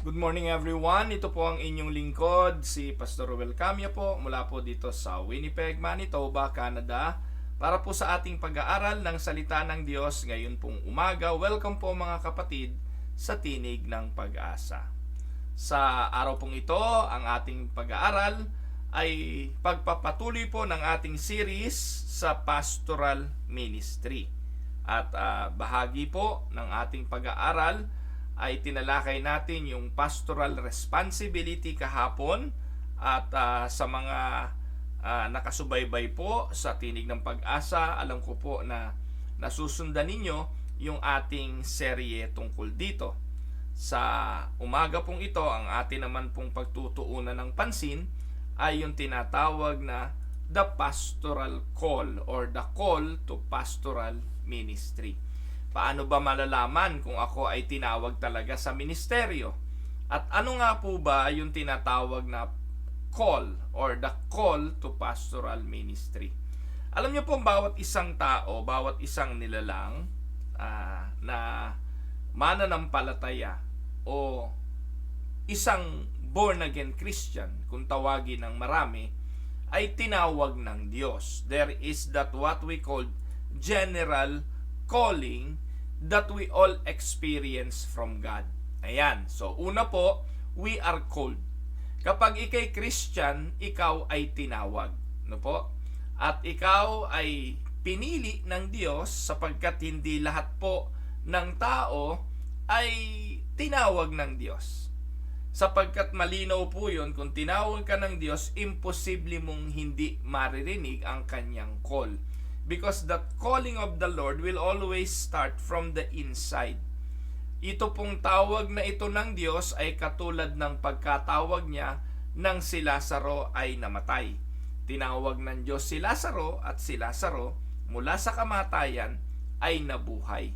Good morning everyone, ito po ang inyong lingkod, si Pastor Ruel Camia po mula po dito sa Winnipeg, Manitoba, Canada para po sa ating pag-aaral ng Salita ng Diyos ngayon pong umaga. Welcome po mga kapatid sa Tinig ng Pag-asa. Sa araw pong ito, ang ating pag-aaral ay pagpapatuloy po ng ating series sa Pastoral Ministry. At bahagi po ng ating pag-aaral ay tinalakay natin yung pastoral responsibility kahapon at sa mga nakasubaybay po sa Tinig ng Pag-asa, alam ko po na nasusundan ninyo yung ating serye tungkol dito. Sa umaga pong ito, ang atin naman pong pagtutuunan ng pansin ay yung tinatawag na the pastoral call or the call to pastoral ministry. Paano ba malalaman kung ako ay tinawag talaga sa ministeryo? At ano nga po ba yung tinatawag na call or the call to pastoral ministry? Alam niyo po, bawat isang tao, bawat isang nilalang na mananampalataya o isang born again Christian, kung tawagin ng marami, ay tinawag ng Diyos. There is that what we call general calling that we all experience from God. Ayan. So, una po, we are called. Kapag ikay Christian, ikaw ay tinawag. No po? At ikaw ay pinili ng Diyos sapagkat hindi lahat po ng tao ay tinawag ng Diyos. Sapagkat malinaw po yun, kung tinawag ka ng Diyos, imposible mong hindi maririnig ang kanyang call. Because the calling of the Lord will always start from the inside. Ito pong tawag na ito ng Diyos ay katulad ng pagkatawag niya nang si Lazaro ay namatay. Tinawag ng Diyos si Lazaro at si Lazaro mula sa kamatayan ay nabuhay.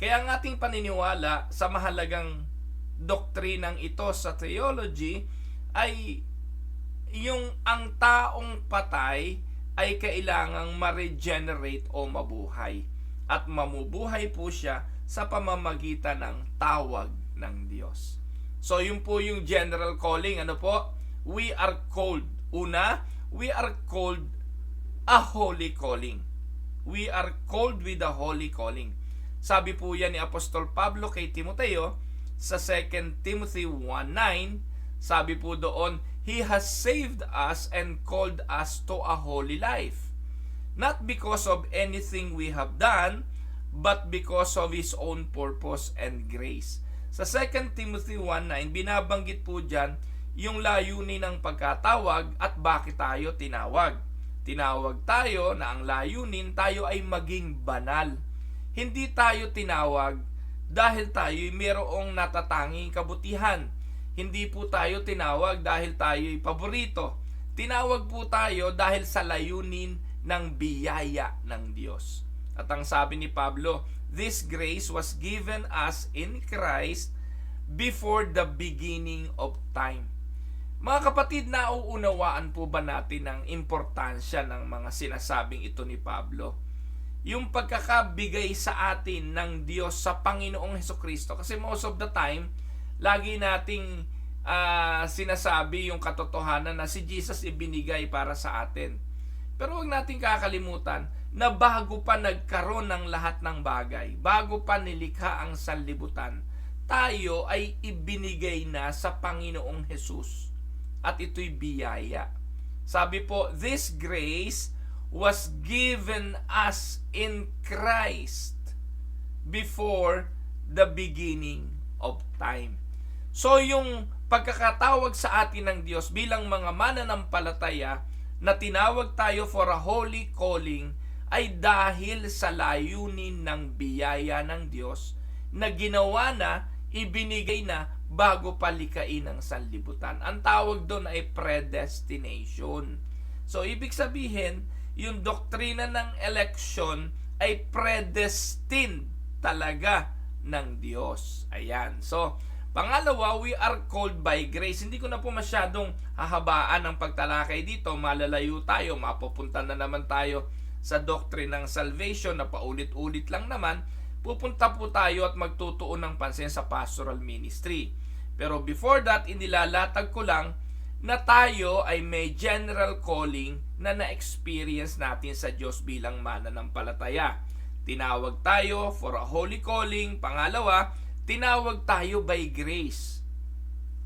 Kaya ang ating paniniwala sa mahalagang doktrinang ito sa theology ay yung ang taong patay ay kailangang ma-regenerate o mabuhay. At mamubuhay po siya sa pamamagitan ng tawag ng Diyos. So, yun po yung general calling. Ano po? We are called. Una, we are called a holy calling. We are called with a holy calling. Sabi po yan ni Apostol Pablo kay Timoteo sa 2 Timothy 1:9. Sabi po doon, He has saved us and called us to a holy life. Not because of anything we have done, but because of His own purpose and grace. Sa 2 Timothy 1:9, binabanggit po dyan yung layunin ng pagkatawag at bakit tayo tinawag. Tinawag tayo na ang layunin tayo ay maging banal. Hindi tayo tinawag dahil tayo mayroong natatanging kabutihan. Hindi po tayo tinawag dahil tayo'y paborito. Tinawag po tayo dahil sa layunin ng biyaya ng Diyos. At ang sabi ni Pablo, this grace was given us in Christ before the beginning of time. Mga kapatid, nauunawaan po ba natin ang importansya ng mga sinasabing ito ni Pablo? Yung pagkakabigay sa atin ng Diyos sa Panginoong Hesukristo. Kasi most of the time, lagi nating sinasabi yung katotohanan na si Jesus ibinigay para sa atin. Pero huwag nating kakalimutan na bago pa nagkaroon ng lahat ng bagay, bago pa nilikha ang sanlibutan, tayo ay ibinigay na sa Panginoong Jesus. At ito'y biyaya. Sabi po, this grace was given us in Christ before the beginning of time. So yung pagkakatawag sa atin ng Diyos bilang mga mananampalataya na tinawag tayo for a holy calling ay dahil sa layunin ng biyaya ng Diyos na ginawa na, ibinigay na bago palikain ang sanlibutan. Ang tawag doon ay predestination. So ibig sabihin, yung doktrina ng election ay predestined talaga ng Diyos. Ayan. So, pangalawa, we are called by grace. Hindi ko na po masyadong hahabaan ang pagtalakay dito. Malalayo tayo. Mapupunta na naman tayo sa doctrine ng salvation na paulit-ulit lang naman. Pupunta po tayo at magtutuon ng pansin sa pastoral ministry. Pero before that, inilalatag ko lang na tayo ay may general calling na na-experience natin sa Diyos bilang mananampalataya. Tinawag tayo for a holy calling. Pangalawa, tinawag tayo by grace.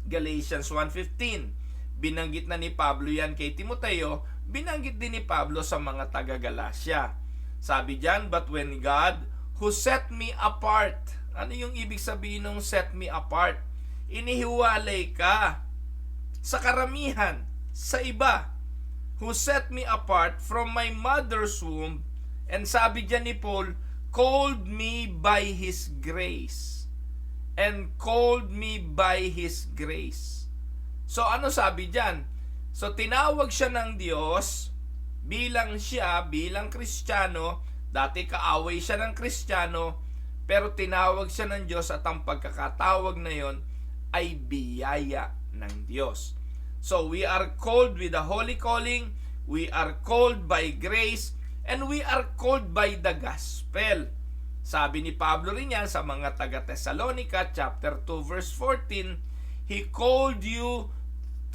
Galatians 1:15. Binanggit na ni Pablo yan kay Timoteo, binanggit din ni Pablo sa mga taga-Galacia. Sabi diyan, but when God who set me apart. Ano yung ibig sabihin ng set me apart? Inihiwalay ka sa karamihan, sa iba. Who set me apart from my mother's womb. And sabi diyan ni Paul, called me by His grace. And called me by His grace. So ano sabi diyan? So tinawag siya ng Diyos bilang Kristiyano. Dati kaaway siya ng Kristiyano, pero tinawag siya ng Diyos at ang pagkakatawag na yon ay biyaya ng Diyos. So we are called with a holy calling, we are called by grace, and we are called by the gospel. Sabi ni Pablo rin yan sa mga taga-Thessalonica, chapter 2, verse 14, He called you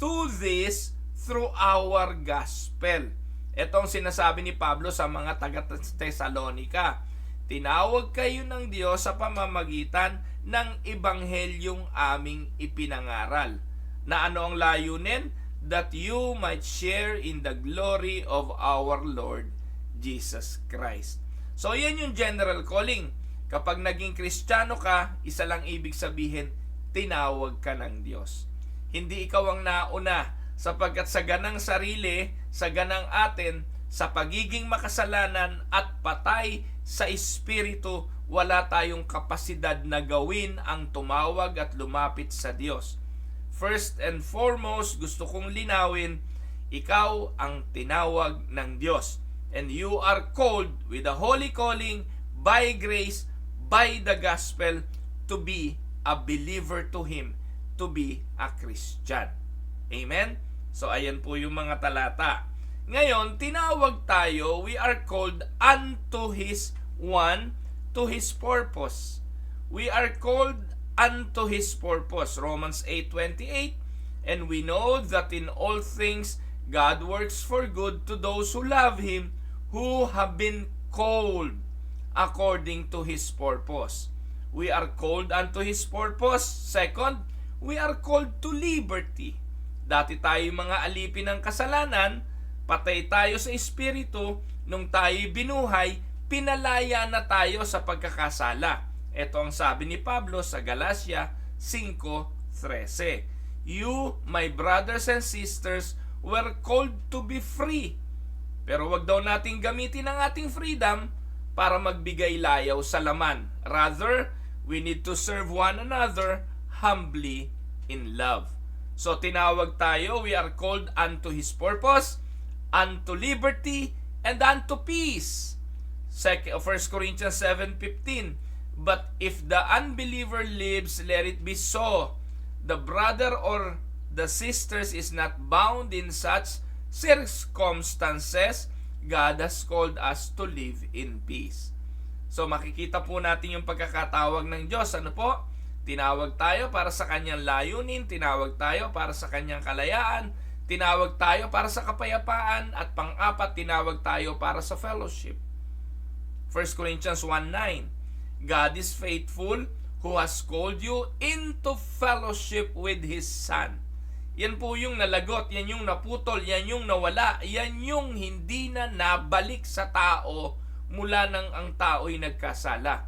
to this through our gospel. Ito ang sinasabi ni Pablo sa mga taga-Thessalonica. Tinawag kayo ng Diyos sa pamamagitan ng ebanghelyong aming ipinangaral. Na ano ang layunin? That you might share in the glory of our Lord Jesus Christ. So yan yung general calling. Kapag naging Kristiyano ka, isa lang ibig sabihin, tinawag ka ng Diyos. Hindi ikaw ang nauna, sapagkat sa ganang sarili, sa ganang atin, sa pagiging makasalanan at patay sa espiritu, wala tayong kapasidad na gawin ang tumawag at lumapit sa Diyos. First and foremost, gusto kong linawin, ikaw ang tinawag ng Diyos. And you are called with a holy calling, by grace, by the gospel, to be a believer to Him, to be a Christian. Amen? So ayan po yung mga talata. Ngayon, tinawag tayo, we are called unto His to His purpose. We are called unto His purpose. Romans 8:28. And we know that in all things God works for good to those who love Him, who have been called according to His purpose. We are called unto His purpose. Second, we are called to liberty. Dati tayo mga alipin ng kasalanan, patay tayo sa espiritu, nung tayo binuhay, pinalaya na tayo sa pagkakasala. Ito ang sabi ni Pablo sa Galatia 5:13. You, my brothers and sisters, were called to be free. Pero wag daw nating gamitin ang ating freedom para magbigay layaw sa laman. Rather, we need to serve one another humbly in love. So tinawag tayo, we are called unto His purpose, unto liberty, and unto peace. 1 Corinthians 7:15. But if the unbeliever lives, let it be so. The brother or the sisters is not bound in such circumstances. God has called us to live in peace. So makikita po natin yung pagkakatawag ng Diyos. Ano po? Tinawag tayo para sa kanyang layunin, tinawag tayo para sa kanyang kalayaan, tinawag tayo para sa kapayapaan, at pang-apat, tinawag tayo para sa fellowship. 1 Corinthians 1:9. God is faithful who has called you into fellowship with His Son. Yan po yung nalagot, yan yung naputol, yan yung nawala, yan yung hindi na nabalik sa tao mula nang ang tao'y nagkasala.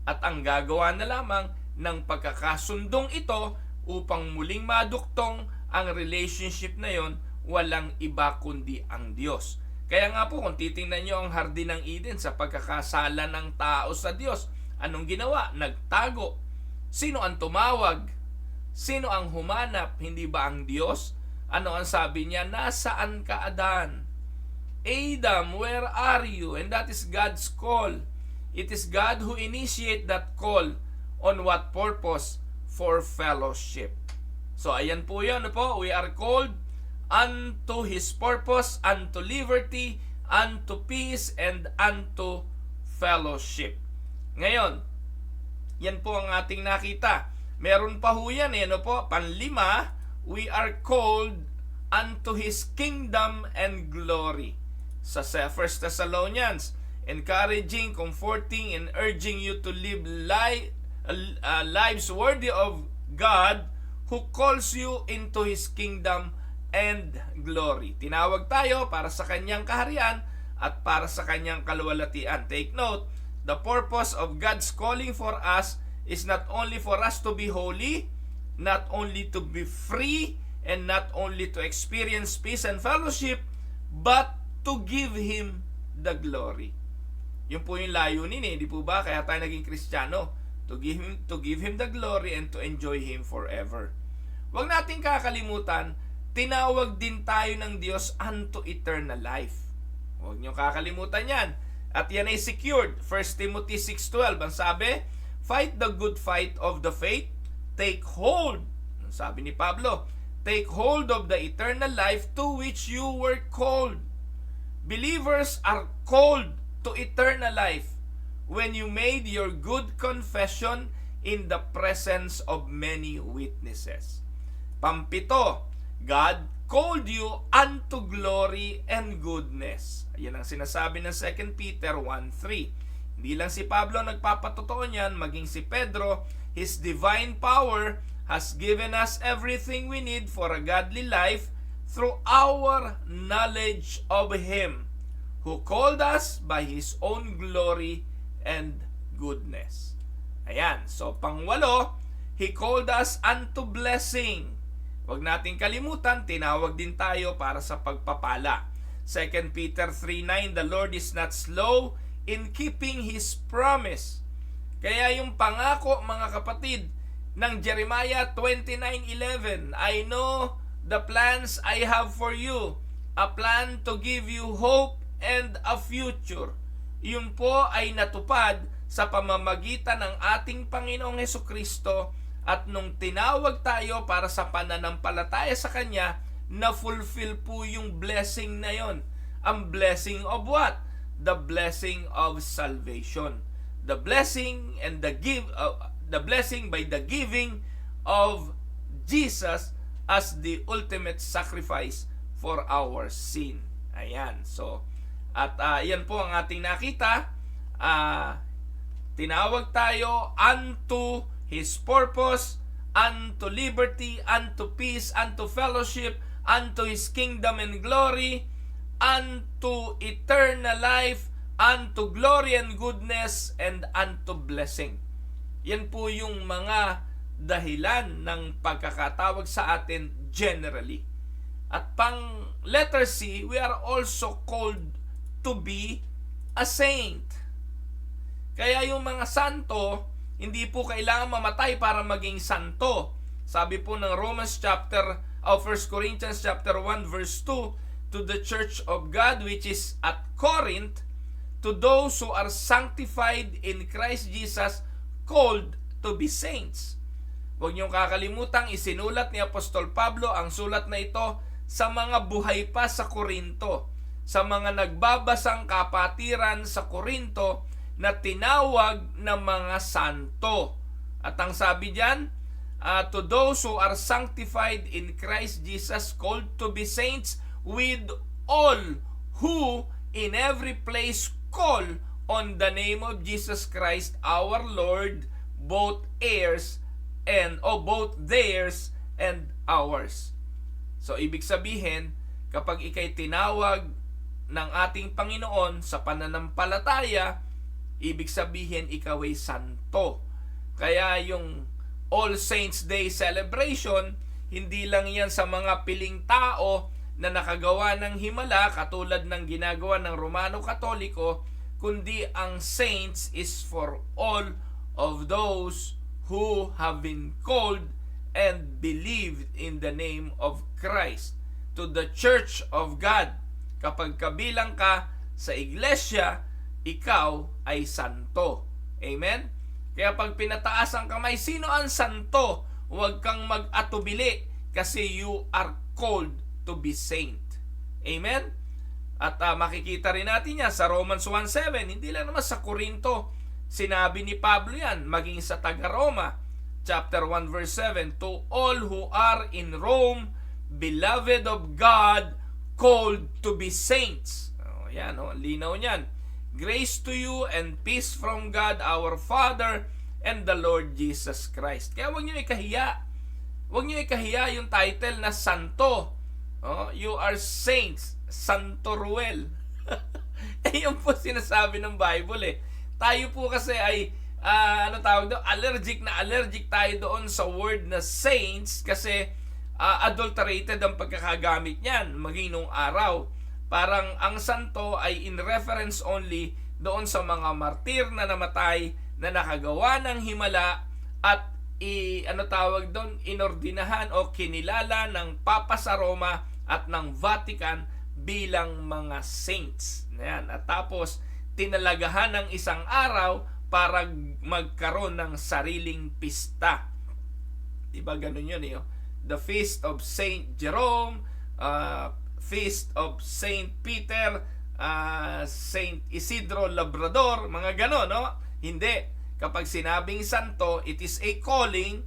At ang gagawa na lamang ng pagkakasundong ito upang muling maduktong ang relationship na yon, walang iba kundi ang Diyos. Kaya nga po, kung titingnan nyo ang hardin ng Eden sa pagkakasala ng tao sa Diyos, anong ginawa? Nagtago. Sino ang tumawag? Sino ang humanap? Hindi ba ang Diyos? Ano ang sabi niya? Nasaan ka, Adan? Adam, where are you? And that is God's call. It is God who initiate that call. On what purpose? For fellowship. So ayan po yun po. We are called unto His purpose, unto liberty, unto peace, and unto fellowship. Ngayon, yan po ang ating nakita. Meron pa ho yan ano po, panlima, we are called unto His kingdom and glory. Sa 1 Thessalonians, encouraging, comforting, and urging you to live lives worthy of God who calls you into His kingdom and glory. Tinawag tayo para sa Kanyang kaharian at para sa Kanyang kaluwalhatian. Take note, the purpose of God's calling for us is not only for us to be holy, not only to be free, and not only to experience peace and fellowship, but to give Him the glory. Yun po yung layunin di po ba? Kaya tayo naging Kristiyano. To give him the glory and to enjoy Him forever. Huwag nating kakalimutan, tinawag din tayo ng Diyos unto eternal life. Huwag niyo kakalimutan yan. At yan ay secured. 1 Timothy 6:12, ang sabi, fight the good fight of the faith, take hold, ang sabi ni Pablo, take hold of the eternal life to which you were called. Believers are called to eternal life when you made your good confession in the presence of many witnesses. Pampito, God called you unto glory and goodness. Ayan ang sinasabi ng 2 Peter 1:3. Hindi lang si Pablo nagpapatotoo niyan, maging si Pedro, His divine power has given us everything we need for a godly life through our knowledge of Him who called us by His own glory and goodness. Ayan, so pangwalo, He called us unto blessing. Huwag nating kalimutan, tinawag din tayo para sa pagpapala. 2 Peter 3:9, the Lord is not slow in keeping His promise. Kaya yung pangako, mga kapatid, ng Jeremiah 29:11, I know the plans I have for you, a plan to give you hope and a future. Yun po ay natupad sa pamamagitan ng ating Panginoong Hesukristo, at nung tinawag tayo para sa pananampalataya sa Kanya, na-fulfill po yung blessing na yon. Ang blessing of what? The blessing of salvation. The blessing and the blessing by the giving of Jesus as the ultimate sacrifice for our sin. Ayan. So, at yan po ang ating nakita. Tinawag tayo unto His purpose, unto liberty, unto peace, unto fellowship, unto His kingdom and glory, unto eternal life, unto glory and goodness, and unto blessing. Yan po yung mga dahilan ng pagkakatawag sa atin generally. At pang letter C, we are also called to be a saint. Kaya yung mga santo, hindi po kailangan mamatay para maging santo. Sabi po ng 1 Corinthians chapter 1 verse 2, to the church of God which is at Corinth, to those who are sanctified in Christ Jesus, called to be saints. Huwag niyong kakalimutang isinulat ni Apostol Pablo ang sulat na ito sa mga buhay pa sa Korinto, sa mga nagbabasang kapatiran sa Korinto na tinawag na mga santo. At ang sabi diyan, to those who are sanctified in Christ Jesus, called to be saints, with all who in every place call on the name of Jesus Christ our Lord, both theirs and ours. So ibig sabihin, kapag ikay tinawag ng ating Panginoon sa pananampalataya, ibig sabihin ikaw ay santo. Kaya yung All Saints Day celebration, hindi lang yan sa mga piling tao na nakagawa ng himala katulad ng ginagawa ng Romano Katoliko, kundi ang saints is for all of those who have been called and believed in the name of Christ. To the Church of God, kapag kabilang ka sa iglesia, ikaw ay santo. Amen? Kaya pag pinataas ang kamay, sino ang santo? Huwag kang mag-atubili kasi you are called to be saint. Amen? At makikita rin natin yan sa Romans 1:7. Hindi lang naman sa Korinto sinabi ni Pablo yan, maging sa taga-Roma. chapter 1 verse 7, to all who are in Rome, beloved of God, called to be saints. Yan, linaw niyan. Grace to you and peace from God our Father and the Lord Jesus Christ. Kaya huwag niyo ikahiya. Huwag niyo ikahiya yung title na Santo. You are saints. Santo Ruel. Yan po sinasabi ng Bible. Tayo po kasi ay allergic tayo doon sa word na saints kasi adulterated ang pagkakagamit niyan maging nung araw. Parang ang santo ay in reference only doon sa mga martir na namatay na nakagawa ng himala at inordinahan o kinilala ng Papa sa Roma at ng Vatican bilang mga saints. Yan. At tapos tinalagahan ng isang araw para magkaroon ng sariling pista. Diba ganun yun The Feast of Saint Jerome, Feast of Saint Peter, Saint Isidro Labrador, mga ganon, Hindi. Kapag sinabing santo, it is a calling,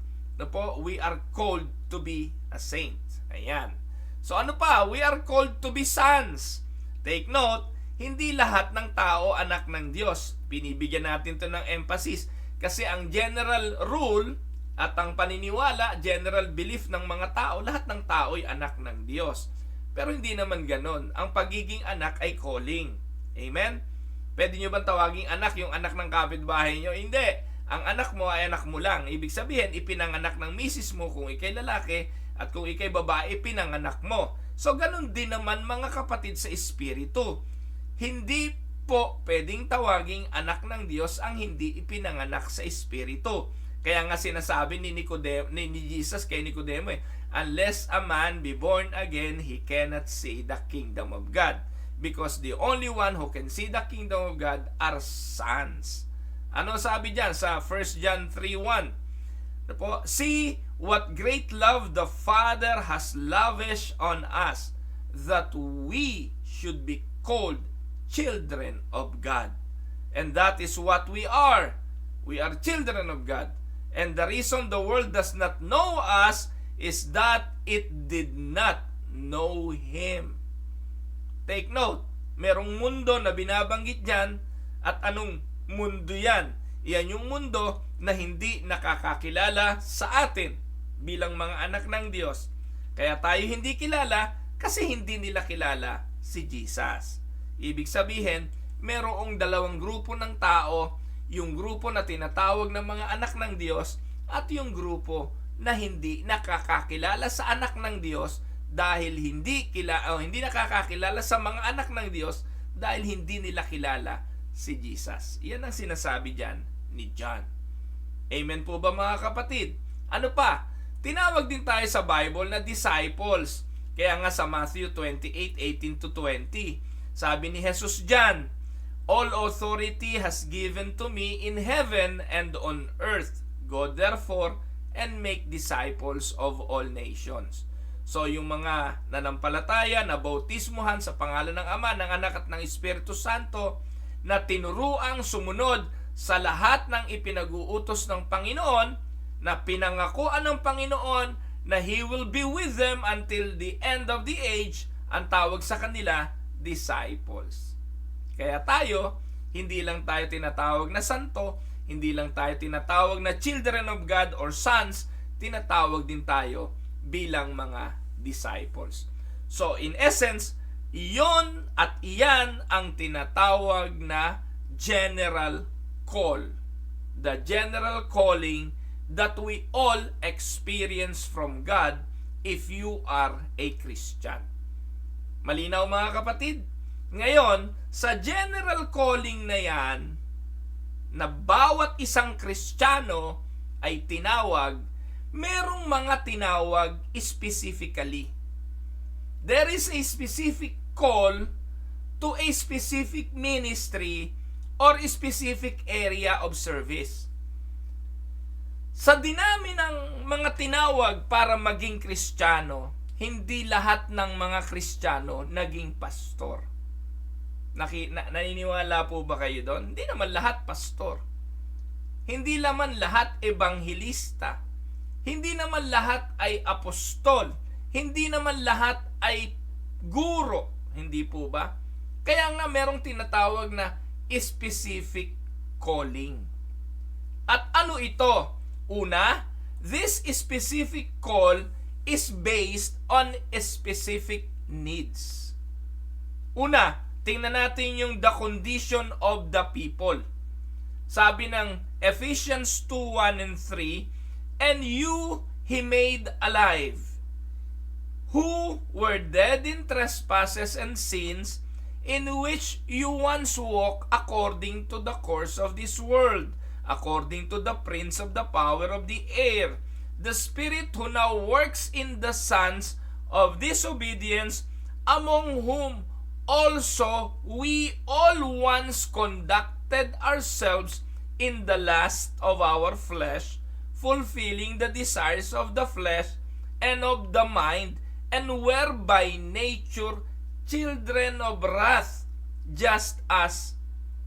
we are called to be a saint. Ayan. So ano pa? We are called to be sons. Take note, hindi lahat ng tao anak ng Diyos. Binibigyan natin to ng emphasis kasi ang general rule at ang paniniwala, general belief ng mga tao, lahat ng tao ay anak ng Diyos. Pero hindi naman ganon. Ang pagiging anak ay calling. Amen? Pwede nyo bang tawaging anak yung anak ng kapitbahay nyo? Hindi. Ang anak mo ay anak mo lang. Ibig sabihin, ipinanganak ng misis mo kung ikay lalaki at kung ikay babae, pinanganak mo. So, ganon din naman mga kapatid sa Espiritu. Hindi po pwedeng tawaging anak ng Diyos ang hindi ipinanganak sa Espiritu. Kaya nga sinasabi ni Jesus kay Nicodemo, unless a man be born again, he cannot see the kingdom of God. Because the only one who can see the kingdom of God are sons. Ano sabi dyan sa 1 John 3:1? See what great love the Father has lavished on us, that we should be called children of God. And that is what we are. We are children of God. And the reason the world does not know us is that it did not know Him. Take note, merong mundo na binabanggit dyan, at anong mundo yan? Iyan yung mundo na hindi nakakakilala sa atin bilang mga anak ng Diyos. Kaya tayo hindi kilala kasi hindi nila kilala si Jesus. Ibig sabihin, merong dalawang grupo ng tao, yung grupo na tinatawag ng mga anak ng Diyos at yung grupo na hindi nakakakilala sa anak ng Diyos dahil hindi nakakakilala sa mga anak ng Diyos dahil hindi nila kilala si Jesus. Iyan ang sinasabi dyan ni John. Amen po ba mga kapatid? Ano pa? Tinawag din tayo sa Bible na disciples. Kaya nga sa Matthew 28:18-20, sabi ni Jesus dyan, all authority has given to me in heaven and on earth. Go therefore and make disciples of all nations. So yung mga nanampalataya na bautismuhan sa pangalan ng Ama, ng Anak at ng Espiritu Santo na tinuruang sumunod sa lahat ng ipinag-uutos ng Panginoon, na pinangakuan ng Panginoon na He will be with them until the end of the age, ang tawag sa kanila disciples. Kaya tayo, hindi lang tayo tinatawag na santo, hindi lang tayo tinatawag na children of God or sons, tinatawag din tayo bilang mga disciples. So in essence, iyon at iyan ang tinatawag na general call. The general calling that we all experience from God if you are a Christian. Malinaw mga kapatid? Ngayon, sa general calling na yan, na bawat isang Kristiyano ay tinawag, merong mga tinawag specifically. There is a specific call to a specific ministry or a specific area of service. Sa dinami ng mga tinawag para maging Kristiyano, hindi lahat ng mga Kristiyano naging pastor. Naniniwala po ba kayo doon? Hindi naman lahat pastor. Hindi naman lahat ebanghelista. Hindi naman lahat ay apostol. Hindi naman lahat ay guro. Hindi po ba? Kaya nga merong tinatawag na specific calling. At ano ito? Una, this specific call is based on specific needs. Una, tingnan natin yung the condition of the people. Sabi ng Ephesians 2:1 and 3, and you he made alive, who were dead in trespasses and sins, in which you once walked according to the course of this world, according to the prince of the power of the air, the spirit who now works in the sons of disobedience, among whom also we all once conducted ourselves in the lust of our flesh, fulfilling the desires of the flesh and of the mind, and were by nature children of wrath, just as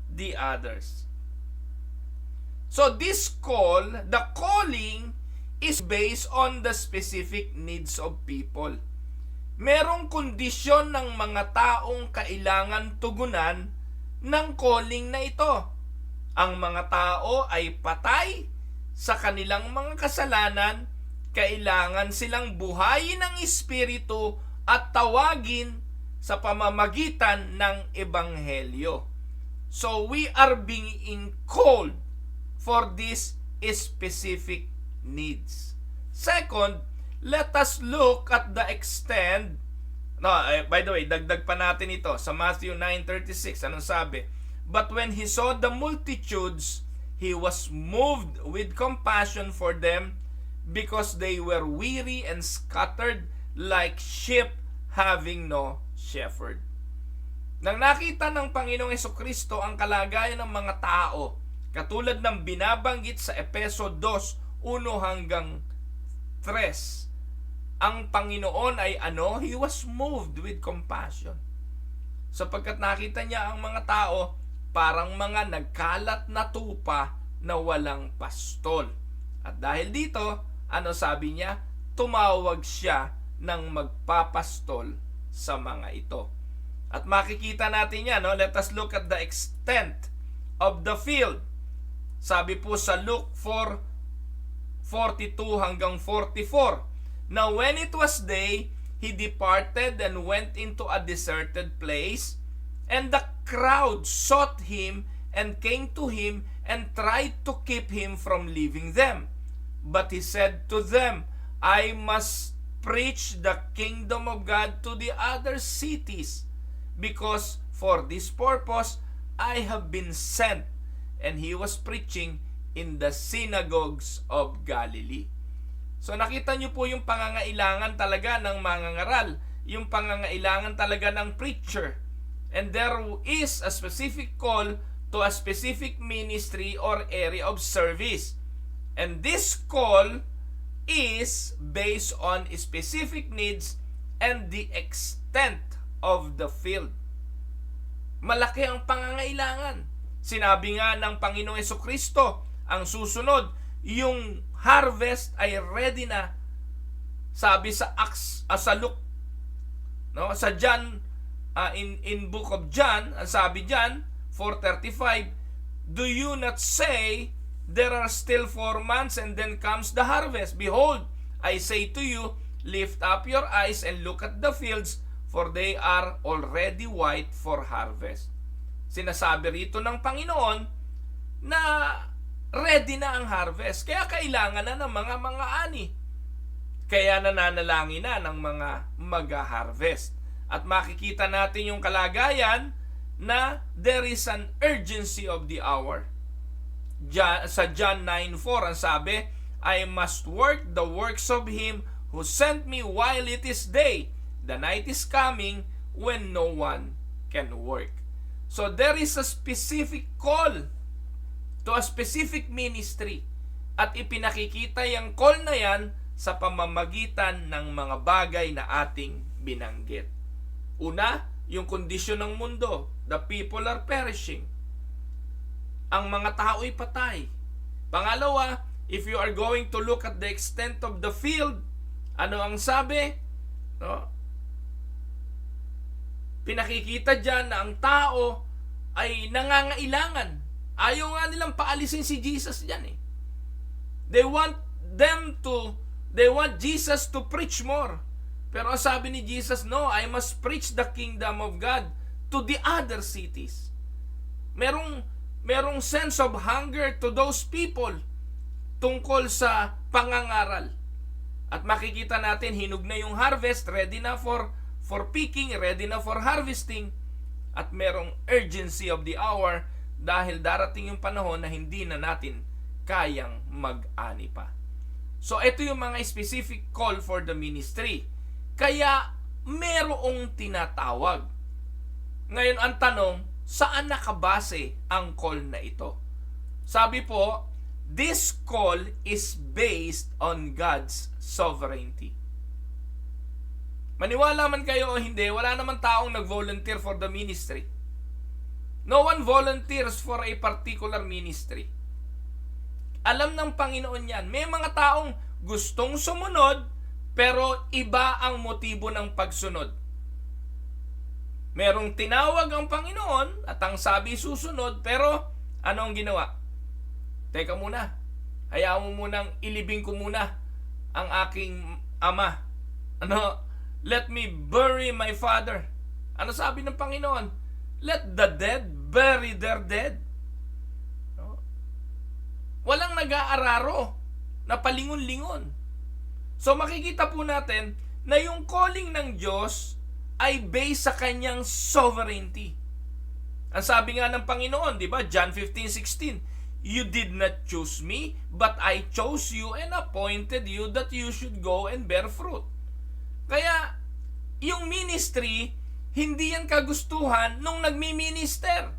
the others. So this call, the calling, is based on the specific needs of people. Merong kondisyon ng mga taong kailangan tugunan ng calling na ito. Ang mga tao ay patay sa kanilang mga kasalanan, kailangan silang buhayin ng Espiritu at tawagin sa pamamagitan ng Ebanghelyo. So we are being called for these specific needs. Second, let us look at the extent. By the way, dagdag pa natin ito sa Matthew 9:36. Anong sabi? But when he saw the multitudes, he was moved with compassion for them, because they were weary and scattered like sheep having no shepherd. Nang nakita ng Panginoong Hesukristo ang kalagayan ng mga tao, katulad ng binabanggit sa Efeso 2:1 hanggang 3, ang Panginoon ay He was moved with compassion. Sapagkat nakita niya ang mga tao parang mga nagkalat na tupa na walang pastol. At dahil dito, sabi niya? Tumawag siya ng magpapastol sa mga ito. At makikita natin yan. Let us look at the extent of the field. Sabi po sa Luke 4:42 hanggang 44. Now when it was day, he departed and went into a deserted place, and the crowd sought him and came to him and tried to keep him from leaving them. But he said to them, I must preach the kingdom of God to the other cities, because for this purpose I have been sent. And he was preaching in the synagogues of Galilee. So nakita niyo po yung pangangailangan talaga ng mangangaral, yung pangangailangan talaga ng preacher. And there is a specific call to a specific ministry or area of service. And this call is based on specific needs and the extent of the field. Malaki ang pangangailangan. Sinabi nga ng Panginoong Hesukristo, ang susunod, yung harvest ay ready na. Sabi sa Acts, sa Luke, sa John, in book of John, ang sabi diyan, 4:35, do you not say, there are still 4 months and then comes the harvest? Behold, I say to you, lift up your eyes and look at the fields, for they are already white for harvest. Sinasabi rito ng Panginoon na ready na ang harvest. Kaya kailangan na ng mga ani. Kaya nananalangin na ng mga mag-harvest. At makikita natin yung kalagayan na there is an urgency of the hour. Sa John 9:4 ang sabi, I must work the works of him who sent me while it is day. The night is coming when no one can work. So there is a specific call to a specific ministry. At ipinakikita yung call na yan sa pamamagitan ng mga bagay na ating binanggit. Una, yung kondisyon ng mundo. The people are perishing. Ang mga tao'y patay. Pangalawa, If you are going to look at the extent of the field, ano ang sabi? No? Pinakikita dyan na ang tao ay nangangailangan. Ayaw nga nilang paalisin si Jesus dyan eh. They want Jesus to preach more. Pero ang sabi ni Jesus, no, I must preach the kingdom of God to the other cities. Merong sense of hunger to those people tungkol sa pangangaral. At makikita natin, hinug na yung harvest, ready na for picking, ready na for harvesting. At merong urgency of the hour dahil darating yung panahon na hindi na natin kayang mag-ani pa. So ito yung mga specific call for the ministry. Kaya merong tinatawag. Ngayon ang tanong, saan nakabase ang call na ito? Sabi po, this call is based on God's sovereignty. Maniwala man kayo o hindi, wala naman taong nag-volunteer for the ministry. No one volunteers for a particular ministry. Alam ng Panginoon yan. May mga taong gustong sumunod, pero iba ang motibo ng pagsunod. Merong tinawag ang Panginoon at ang sabi susunod, pero ano ang ginawa? Teka muna, hayaan mo munang ilibing ko muna ang aking ama. Let me bury my father. Ano sabi ng Panginoon? Let the dead bury their dead. Walang nag-aararo na palingon-lingon. So makikita po natin na yung calling ng Diyos ay based sa kanyang sovereignty. Ang sabi nga ng Panginoon, di ba? John 15:16, you did not choose me, but I chose you and appointed you that you should go and bear fruit. Kaya, yung ministry, hindi yan kagustuhan nung nagmi-minister.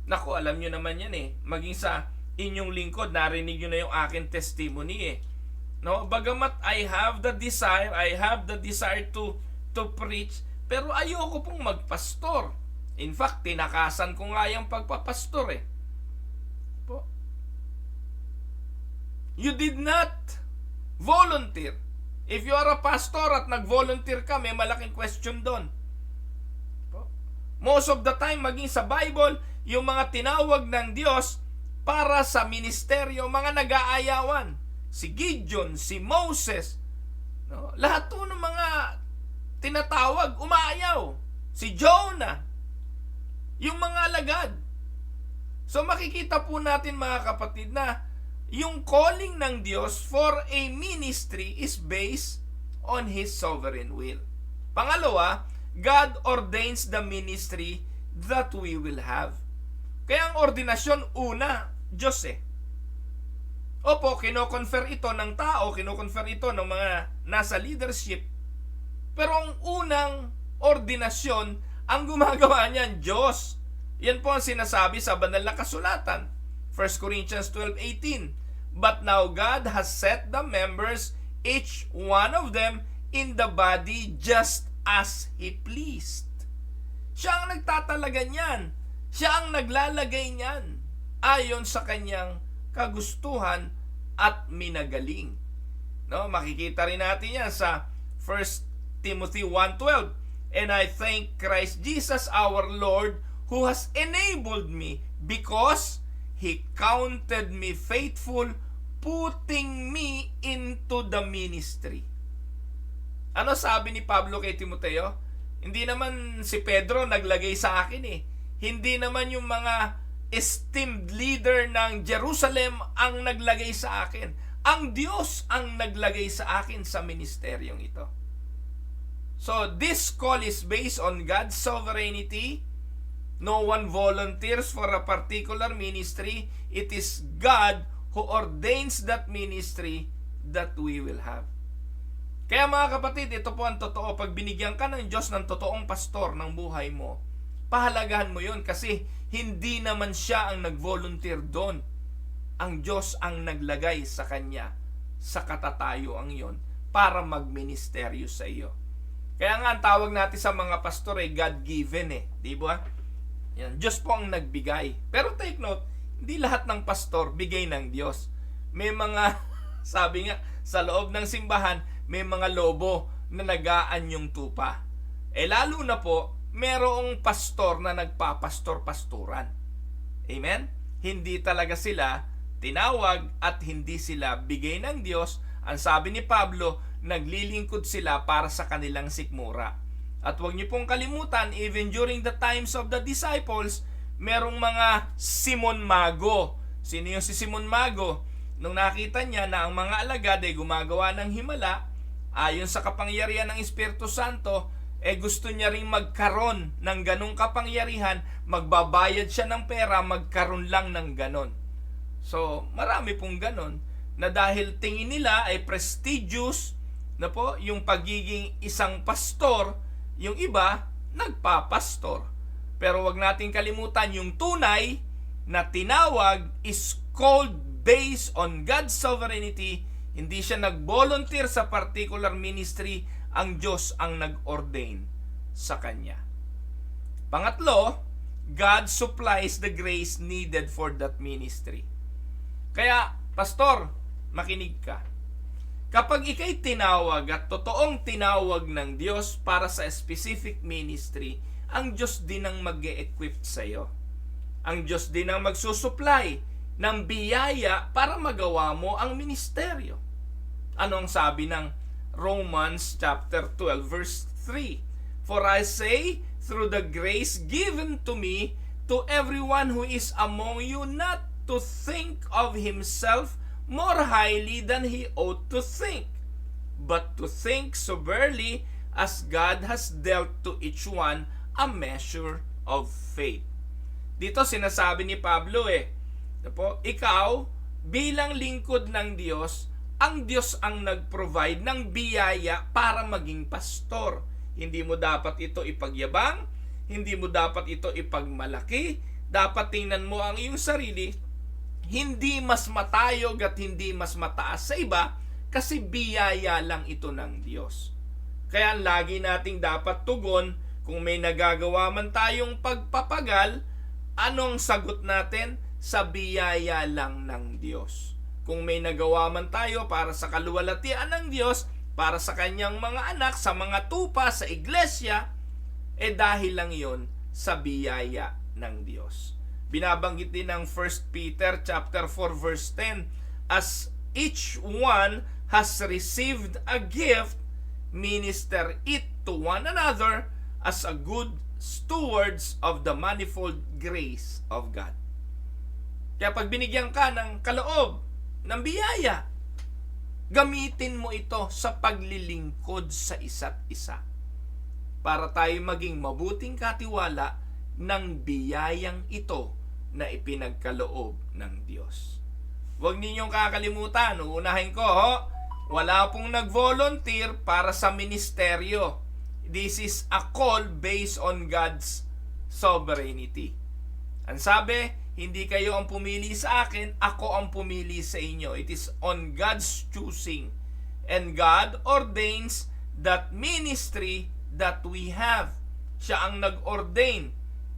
Naku, alam nyo naman yan eh. Maging sa inyong lingkod, narinig nyo na yung akin testimony eh. No, bagamat I have the desire to preach, pero ayoko pong magpastor. In fact, tinakasan ko nga yung pagpapastor eh. Po. You did not volunteer. If you are a pastor at nag-volunteer ka, may malaking question doon. Po. Most of the time, maging sa Bible, yung mga tinawag ng Diyos para sa ministeryo, mga nag-aayawan. Si Gideon, si Moses, no? Lahat po ng mga tinatawag, umaayaw. Si Jonah, yung mga alagad. So makikita po natin mga kapatid na yung calling ng Diyos for a ministry is based on His sovereign will. Pangalawa, God ordains the ministry that we will have. Kaya ang ordinasyon, una, Diyos eh. Opo, kino-confer ito ng tao, kino-confer ito ng mga nasa leadership. Pero ang unang ordinasyon, ang gumagawa niyan, Diyos. Yan po ang sinasabi sa banal na kasulatan. 1 Corinthians 12:18. But now God has set the members, each one of them, in the body just as He pleased. Siya ang nagtatalaga niyan. Siya ang naglalagay niyan ayon sa kanyang kagustuhan at minagaling. No, makikita rin natin yan sa 1 Timothy 1:12. And I thank Christ Jesus our Lord who has enabled me because He counted me faithful, putting me into the ministry. Ano sabi ni Pablo kay Timoteo? Hindi naman si Pedro naglagay sa akin eh. Hindi naman yung mga esteemed leader ng Jerusalem ang naglagay sa akin. Ang Diyos ang naglagay sa akin sa ministeryong ito. So, this call is based on God's sovereignty. No one volunteers for a particular ministry. It is God who ordains that ministry that we will have. Kaya mga kapatid, ito po ang totoo. Pag binigyan ka ng Diyos ng totoong pastor ng buhay mo, pahalagahan mo yun kasi hindi naman siya ang nag-volunteer doon. Ang Diyos ang naglagay sa kanya sa katatayuan yon para magministeryo sa iyo. Kaya nga ang tawag natin sa mga pastor ay God-given eh. Di ba? Yan, Diyos po ang nagbigay. Pero take note, hindi lahat ng pastor bigay ng Diyos. may mga, sabi nga, sa loob ng simbahan, may mga lobo na nag-aanyong tupa. Lalo na po, merong pastor na nagpapastor-pastoran. Amen? Hindi talaga sila tinawag at hindi sila bigay ng Diyos. Ang sabi ni Pablo, naglilingkod sila para sa kanilang sikmura. At huwag niyo pong kalimutan, even during the times of the disciples, merong mga Simon Mago. Sino yung si Simon Mago? Nung nakita niya na ang mga alagad ay gumagawa ng himala, ayon sa kapangyarihan ng Espiritu Santo, gusto niya ring magkaroon ng ganong kapangyarihan, magbabayad siya ng pera, magkaroon lang ng ganon. So, marami pong ganon, na dahil tingin nila ay prestigious, na po, yung pagiging isang pastor, yung iba, nagpapastor. Pero wag nating kalimutan, yung tunay na tinawag is called based on God's sovereignty. Hindi siya nag-volunteer sa particular ministry, ang Diyos ang nag-ordain sa kanya. Pangatlo, God supplies the grace needed for that ministry. Kaya, pastor, makinig ka. Kapag ikay tinawag at totoong tinawag ng Diyos para sa specific ministry, ang Diyos din ang mag-e-equip sa iyo. Ang Diyos din ang magsusupply ng biyaya para magawa mo ang ministeryo. Ano ang sabi ng Romans chapter 12 verse 3? For I say, through the grace given to me, to everyone who is among you, not to think of himself more highly than he ought to think, but to think soberly, as God has dealt to each one a measure of faith. Dito sinasabi ni Pablo ikaw bilang lingkod ng Diyos, ang Diyos ang nag-provide ng biyaya para maging pastor. Hindi mo dapat ito ipagyabang, hindi mo dapat ito ipagmalaki. Dapat tingnan mo ang iyong sarili, hindi mas matayog at hindi mas mataas sa iba, kasi biyaya lang ito ng Diyos. Kaya lagi nating dapat tugon, kung may nagagawa man tayong pagpapagal, anong sagot natin? Sa biyaya lang ng Diyos. Kung may nagawa man tayo para sa kaluwalhatian ng Diyos, para sa kanyang mga anak, sa mga tupa, sa iglesia, dahil lang yon sa biyaya ng Diyos. Binabanggit din ng 1 Peter chapter 4 verse 10, as each one has received a gift, minister it to one another as a good stewards of the manifold grace of God. Kaya pag binigyan ka ng kaloob, ng biyaya, gamitin mo ito sa paglilingkod sa isa't isa para tayo maging mabuting katiwala ng biyayang ito na ipinagkaloob ng Diyos. Huwag ninyong kakalimutan, uunahin ko, wala pong nag-volunteer para sa ministeryo. This is a call based on God's sovereignty. Ang sabi, hindi kayo ang pumili sa akin, ako ang pumili sa inyo. It is on God's choosing. And God ordains that ministry that we have. Siya ang nag-ordain.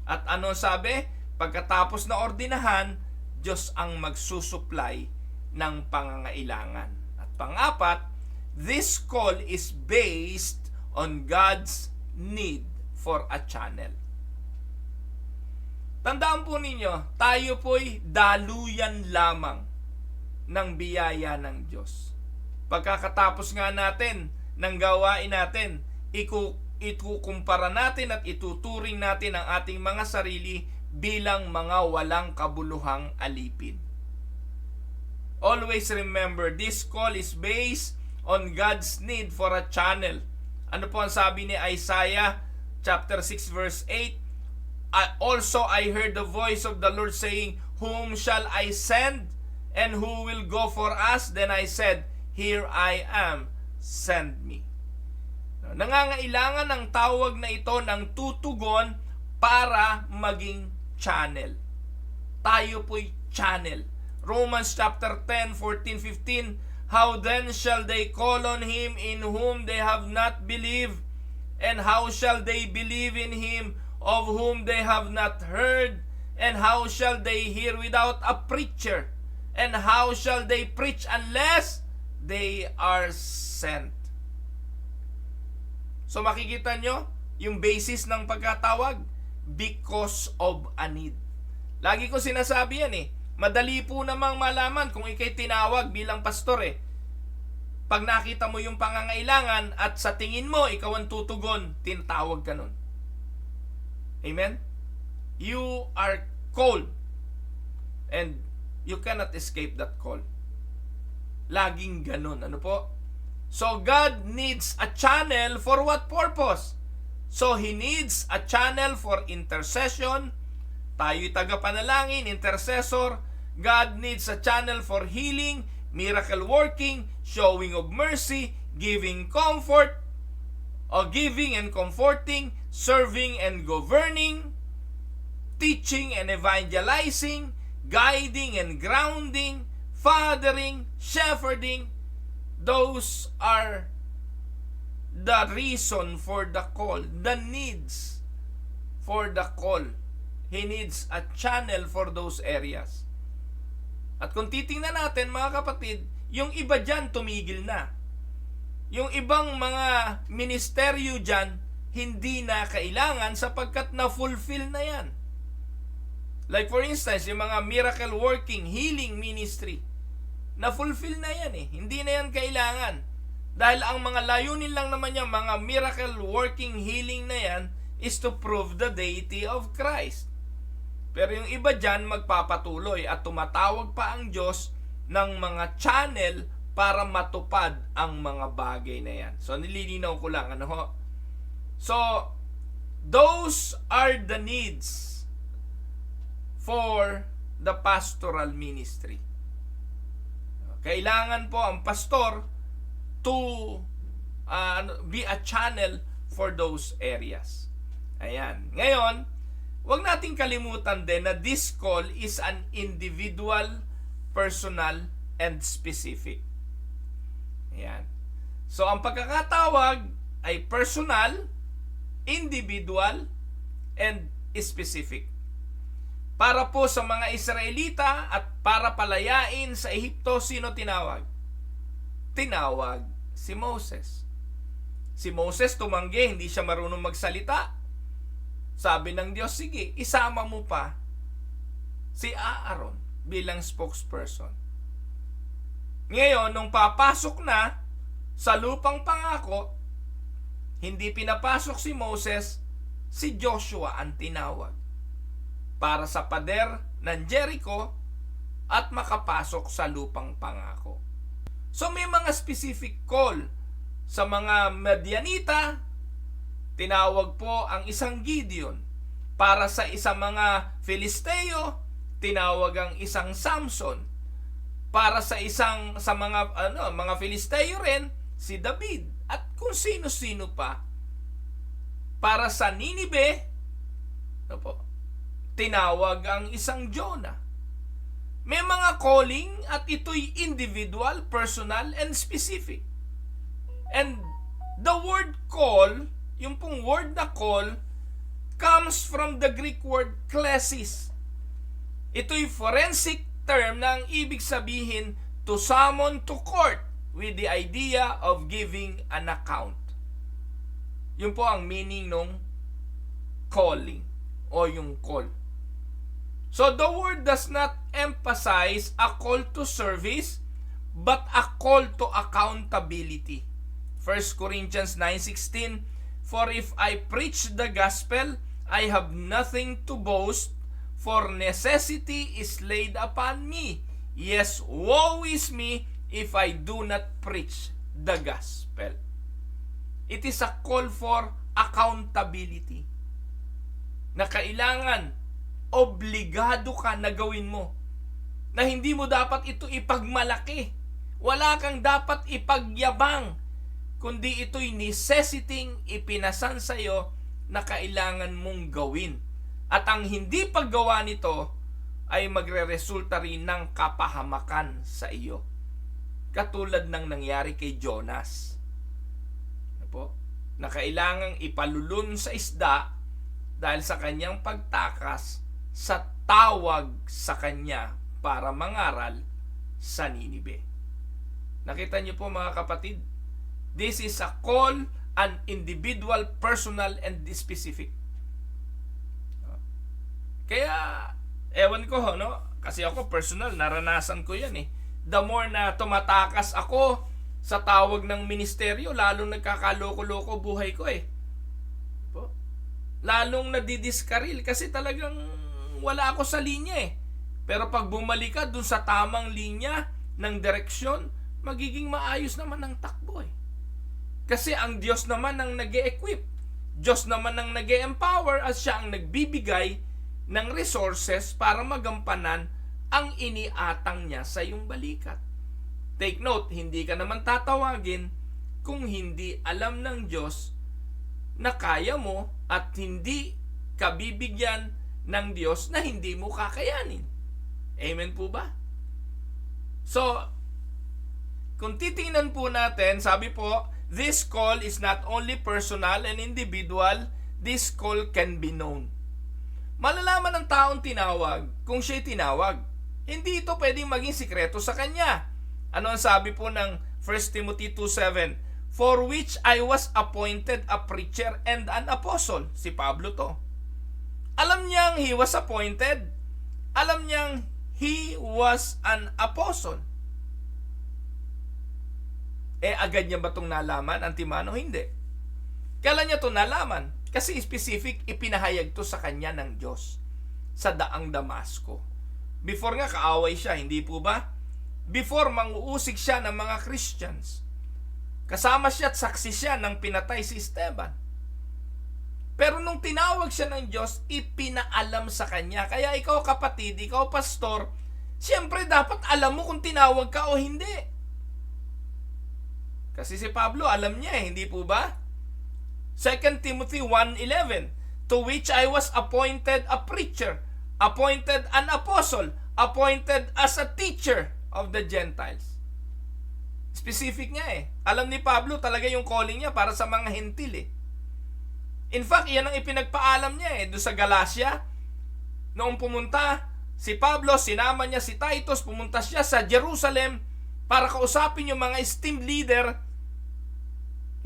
At ano sabi? Pagkatapos na ordinahan, Diyos ang magsusupply ng pangangailangan. At pang-apat, this call is based on God's need for a channel. Tandaan po ninyo, tayo po'y daluyan lamang ng biyaya ng Diyos. Pagkakatapos nga natin ng gawain natin, ikukumpara natin at ituturing natin ang ating mga sarili bilang mga walang kabuluhang alipin. Always remember, this call is based on God's need for a channel. Ano po ang sabi ni Isaiah chapter 6 verse 8? I heard the voice of the Lord saying, whom shall I send? And who will go for us? Then I said, here I am, send me. Nangangailangan ang tawag na ito ng tutugon para maging channel. Tayo po'y channel. Romans chapter 10, 14, 15, how then shall they call on him in whom they have not believed? And how shall they believe in him of whom they have not heard? And how shall they hear without a preacher? And how shall they preach unless they are sent? So makikita nyo yung basis ng pagkatawag, because of a need. Lagi ko sinasabi yan eh. Madali po namang malaman kung ikay tinawag bilang pastor eh. Pag nakita mo yung pangangailangan at sa tingin mo ikaw ang tutugon, tinatawag ka nun. Amen? You are called and you cannot escape that call. Laging ganun. Ano po? So God needs a channel for what purpose? So He needs a channel for intercession. Tayo'y tagapanalangin, intercessor. God needs a channel for healing, miracle working, showing of mercy, giving comfort, or giving and comforting, serving and governing, teaching and evangelizing, guiding and grounding, fathering, shepherding. Those are the reason for the call, the needs for the call. He needs a channel for those areas. At kung titingnan natin mga kapatid, yung iba dyan tumigil na. Yung ibang mga ministeryo dyan, hindi na kailangan sapagkat na-fulfill na yan. Like for instance, yung mga miracle working, healing ministry, na-fulfill na yan eh. Hindi na yan kailangan. Dahil ang mga layunin lang naman yung mga miracle working, healing na yan is to prove the deity of Christ. Pero yung iba dyan magpapatuloy at tumatawag pa ang Diyos ng mga channel para matupad ang mga bagay na yan. So nililinaw ko lang. Ano ho? So, those are the needs for the pastoral ministry. Kailangan po ang pastor to be a channel for those areas. Ayan. Ngayon, huwag nating kalimutan din na this call is an individual, personal, and specific. Ayan. So, ang pagkakatawag ay personal, individual, and specific. Para po sa mga Israelita at para palayain sa Ehipto, sino tinawag? Tinawag si Moses. Si Moses tumanggi, hindi siya marunong magsalita. Sabi ng Diyos, sige, isama mo pa si Aaron bilang spokesperson. Ngayon, nung papasok na sa lupang pangako, hindi pinapasok si Moses, si Joshua ang tinawag para sa pader ng Jericho at makapasok sa lupang pangako. So may mga specific call. Sa mga Madianita, tinawag po ang isang Gideon. Para sa isang mga Filisteo, tinawag ang isang Samson. Para sa mga Filisteo rin, si David. At kung sino-sino pa. Para sa Ninive, tinawag ang isang Jonah. May mga calling at ito'y individual, personal, and specific. And the word call, yung pong word na call, comes from the Greek word klesis. Ito'y forensic term na ang ibig sabihin to summon to court with the idea of giving an account. Yun po ang meaning ng calling o yung call. So the word does not emphasize a call to service but a call to accountability. 1 Corinthians 9:16, for if I preach the gospel, I have nothing to boast, for necessity is laid upon me. Yes, woe is me if I do not preach the gospel. It is a call for accountability. Na kailangan, obligado ka na gawin mo. Na hindi mo dapat ito ipagmalaki. Wala kang dapat ipagyabang. Kundi ito'y necessity ipinasan sa iyo na kailangan mong gawin. At ang hindi paggawa nito ay magre-resulta rin ng kapahamakan sa iyo. Katulad ng nangyari kay Jonas. Na kailangang ipalulun sa isda dahil sa kanyang pagtakas sa tawag sa kanya para mangaral sa Ninibe. Nakita niyo po mga kapatid, this is a call, an individual, personal, and specific. Kaya, ewan ko, no? Kasi ako personal, naranasan ko yan eh. The more na tumatakas ako sa tawag ng ministeryo, lalong nagkakaloko-loko buhay ko eh. Lalong nadidiskaril kasi talagang wala ako sa linya eh. Pero pag bumalik ka dun sa tamang linya ng direksyon, magiging maayos naman ang takbo eh. Kasi ang Diyos naman ang nag-e-equip. Diyos naman ang nag-e-empower at siya ang nagbibigay ng resources para magampanan ang iniatang niya sa iyong balikat. Take note, hindi ka naman tatawagin kung hindi alam ng Diyos na kaya mo at hindi ka bibigyan ng Diyos na hindi mo kakayanin. Amen po ba? So, kung titingnan po natin, sabi po, this call is not only personal and individual, this call can be known. Malalaman ng taong tinawag kung siya'y tinawag. Hindi ito pwedeng maging sikreto sa kanya. Ano ang sabi po ng 1 Timothy 2:7? For which I was appointed a preacher and an apostle. Si Pablo to. Alam niyang he was appointed. Alam niyang he was an apostle. Agad niya ba itong nalaman, Antimano? Hindi. Kailan niya ito nalaman? Kasi specific, ipinahayag to sa kanya ng Diyos sa daang Damasco. Before nga, kaaway siya, hindi po ba? Before, manguusig siya ng mga Christians. Kasama siya at saksi siya ng pinatay si Esteban. Pero nung tinawag siya ng Diyos, ipinaalam sa kanya. Kaya ikaw kapatid, ikaw pastor, siyempre dapat alam mo kung tinawag ka o hindi. Kasi si Pablo, alam niya hindi po ba? 2 Timothy 1:11, to which I was appointed a preacher, appointed an apostle, appointed as a teacher of the Gentiles. Specific niya eh. Alam ni Pablo talaga yung calling niya para sa mga hentil eh. In fact, iyan ang ipinagpaalam niya eh. Doon sa Galacia, noong pumunta si Pablo, sinama niya si Titus, pumunta siya sa Jerusalem para kausapin yung mga esteemed leader.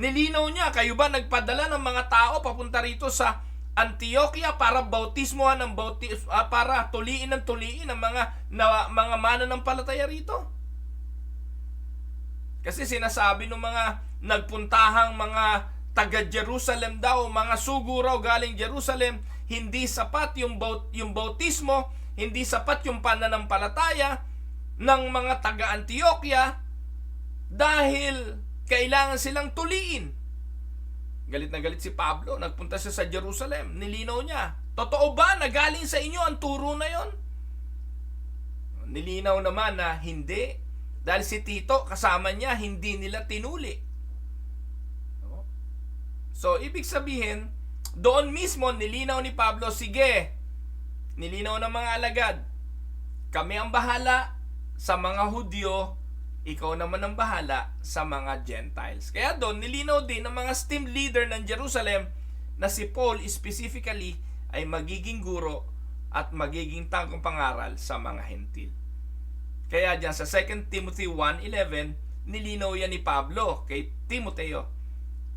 Nilinaw niya, kayo ba nagpadala ng mga tao papunta rito sa Antioquia para bautismohan ng para tuliin ng mga mananampalataya rito? Kasi sinasabi ng mga nagpuntahang mga taga Jerusalem daw, mga sugo raw galing Jerusalem, hindi sapat yung bautismo, hindi sapat yung pananampalataya ng mga taga Antioquia dahil kailangan silang tuliin. Galit na galit si Pablo, nagpunta siya sa Jerusalem, nilinaw niya, totoo ba na galing sa inyo ang turo na yon? Nilinaw naman na hindi, dahil si Tito kasama niya, hindi nila tinuli. So, ibig sabihin, doon mismo nilinaw ni Pablo, sige, nilinaw ng mga alagad, kami ang bahala sa mga Hudyo, ikaw naman ang bahala sa mga Gentiles. Kaya doon, nilinaw din ng mga esteemed leader ng Jerusalem na si Paul specifically ay magiging guro at magiging tangkong pangaral sa mga hentil. Kaya dyan sa 2 Timothy 1:11, nilinaw yan ni Pablo kay Timoteo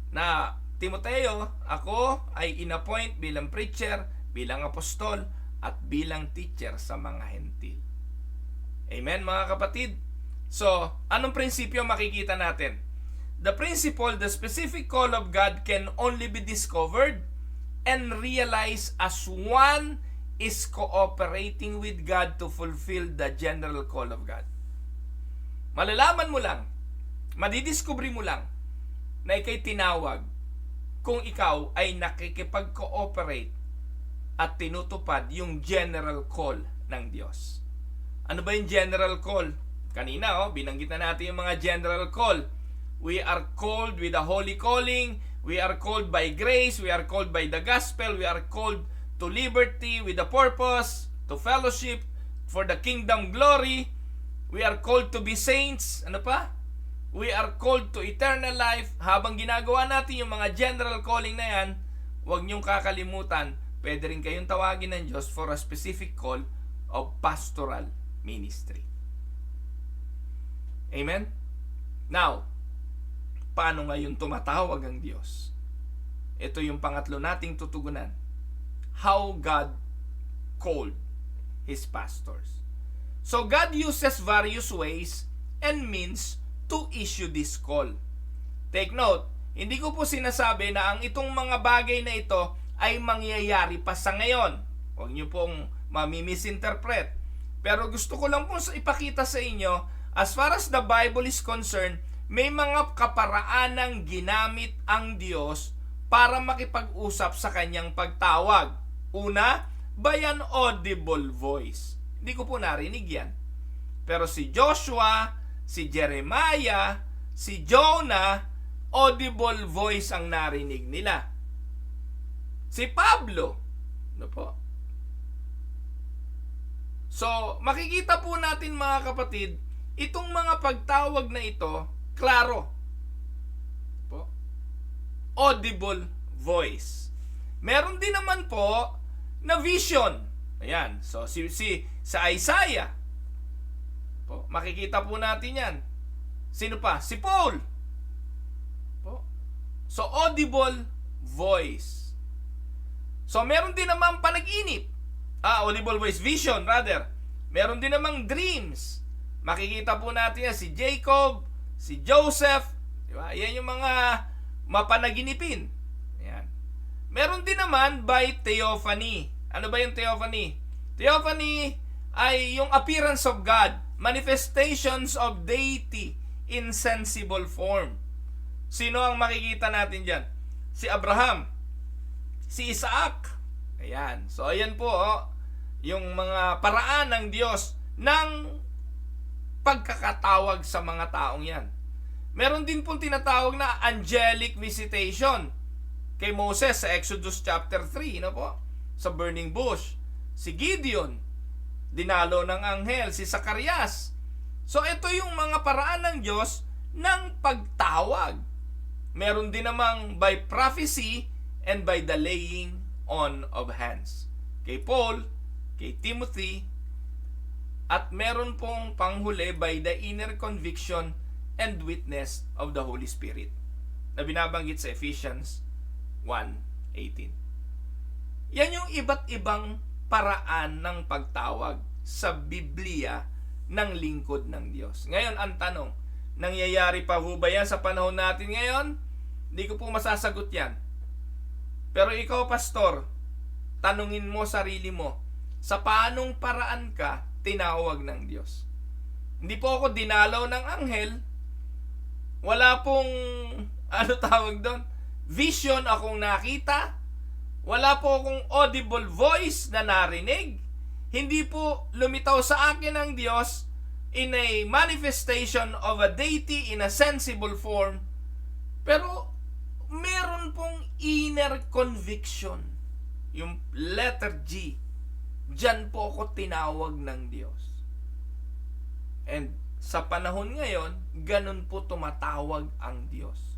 na, Timoteo, ako ay inappoint bilang preacher, bilang apostol, at bilang teacher sa mga hentil. Amen mga kapatid? So, anong prinsipyo makikita natin? The principle, the specific call of God can only be discovered and realized as one is cooperating with God to fulfill the general call of God. Malalaman mo lang, madidiscovery mo lang na ikay tinawag kung ikaw ay nakikipag-cooperate at tinutupad yung general call ng Diyos. Ano ba yung general call? Kanina, binanggit na natin yung mga general call. We are called with a holy calling. We are called by grace. We are called by the gospel. We are called to liberty with a purpose, to fellowship, for the kingdom glory. We are called to be saints. Ano pa? We are called to eternal life. Habang ginagawa natin yung mga general calling na yan, huwag niyong kakalimutan, pwede rin kayong tawagin ng Diyos for a specific call of pastoral ministry. Amen? Now, paano ngayon tumatawag ang Diyos? Ito yung pangatlo nating tutugunan. How God called His pastors. So God uses various ways and means to issue this call. Take note, hindi ko po sinasabi na ang itong mga bagay na ito ay mangyayari pa sa ngayon. Huwag niyo pong mamimisinterpret. Pero gusto ko lang pong ipakita sa inyo, as far as the Bible is concerned, may mga kaparaanang ginamit ang Diyos para makipag-usap sa kanyang pagtawag. Una, by an audible voice. Hindi ko po narinig yan. Pero si Joshua, si Jeremiah, si Jonah, audible voice ang narinig nila. Si Pablo, ano po? So, makikita po natin mga kapatid, itong mga pagtawag na ito, klaro. Po? Audible voice. Meron din naman po na vision. Ayan. So, sa Isaiah, po, makikita po natin yan. Sino pa? Si Paul. Po. So, audible voice. So, meron din naman panaginip. Audible voice, vision rather. Meron din namang dreams. Makikita po natin yan, si Jacob, si Joseph, di ba? Yan yung mga mapanaginipin. Ayan. Meron din naman by theophany. Ano ba yung theophany? Theophany ay yung appearance of God, manifestations of deity in sensible form. Sino ang makikita natin dyan? Si Abraham, si Isaac. Ayan. So, ayan po, yung mga paraan ng Diyos ng pagkakatawag sa mga taong yan. Meron din pong tinatawag na angelic visitation kay Moses sa Exodus chapter 3, no po? Sa burning bush. Si Gideon, dinalo ng anghel. Si Zacarias. So, ito yung mga paraan ng Diyos ng pagtawag. Meron din namang by prophecy and by the laying on of hands. Kay Paul, kay Timothy, at meron pong panghuli by the inner conviction and witness of the Holy Spirit na binabanggit sa Ephesians 1:18. Yan yung iba't ibang paraan ng pagtawag sa Biblia ng lingkod ng Diyos. Ngayon, ang tanong, nangyayari pa ho ba yan sa panahon natin ngayon? Hindi ko po masasagot yan. Pero ikaw, pastor, tanungin mo sarili mo, sa paanong paraan ka tinawag ng Diyos? Hindi po ako dinalaw ng anghel. Wala pong, tawag doon? Vision akong nakita. Wala po akong audible voice na narinig. Hindi po lumitaw sa akin ang Diyos in a manifestation of a deity in a sensible form. Pero meron pong inner conviction. Yung letter G. Diyan po ako tinawag ng Diyos. And sa panahon ngayon, ganun po tumatawag ang Diyos.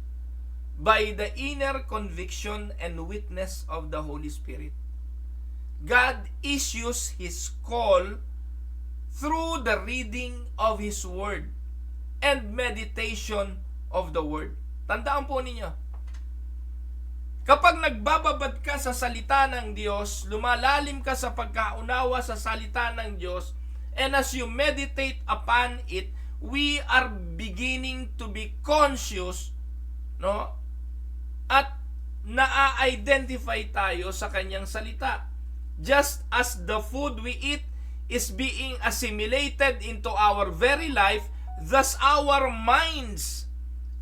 By the inner conviction and witness of the Holy Spirit. God issues His call through the reading of His Word and meditation of the Word. Tandaan po ninyo, kapag nagbababad ka sa salita ng Diyos, lumalalim ka sa pagkaunawa sa salita ng Diyos, and as you meditate upon it, we are beginning to be conscious, no? At naa-identify tayo sa kanyang salita. Just as the food we eat is being assimilated into our very life, thus our minds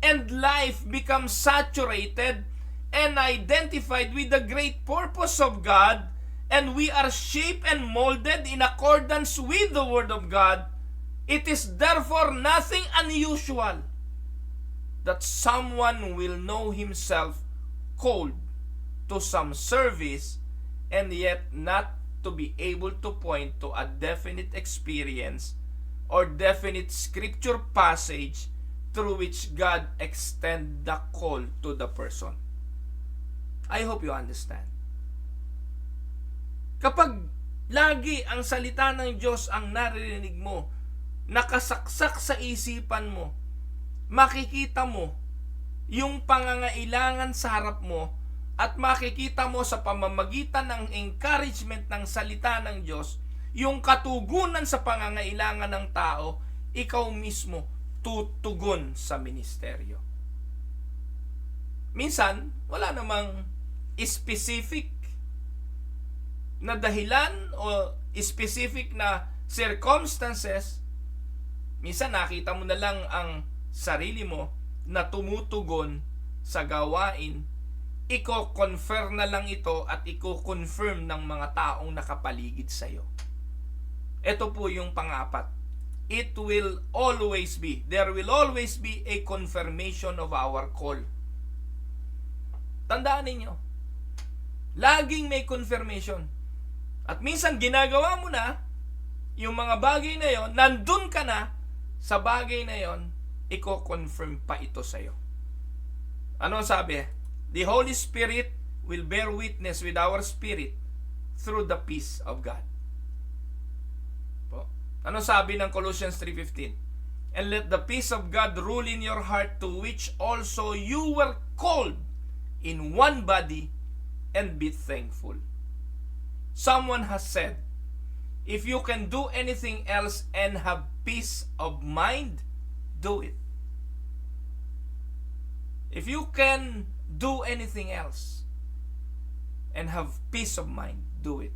and life become saturated and identified with the great purpose of God, and we are shaped and molded in accordance with the Word of God. It is therefore nothing unusual that someone will know himself called to some service and yet not to be able to point to a definite experience or definite scripture passage through which God extend the call to the person. I hope you understand. Kapag lagi ang salita ng Diyos ang naririnig mo, nakasaksak sa isipan mo, makikita mo yung pangangailangan sa harap mo at makikita mo sa pamamagitan ng encouragement ng salita ng Diyos, yung katugunan sa pangangailangan ng tao, ikaw mismo tutugon sa ministeryo. Minsan, wala namang specific na dahilan o specific na circumstances. Minsan nakita mo na lang ang sarili mo na tumutugon sa gawain, iko-confirm na lang ito at iko-confirm ng mga taong nakapaligid sa iyo. Ito po yung pang-apat. It will always be, there will always be a confirmation of our call. Tandaan ninyo, laging may confirmation. At minsan ginagawa mo na yung mga bagay na yon, nandun ka na sa bagay na yon, iko-confirm pa ito sa iyo. Ano sabi? The Holy Spirit will bear witness with our spirit through the peace of God. Po. Ano sabi ng Colossians 3:15? And let the peace of God rule in your heart, to which also you were called in one body, and be thankful. Someone has said, if you can do anything else and have peace of mind, do it. If you can do anything else and have peace of mind, do it.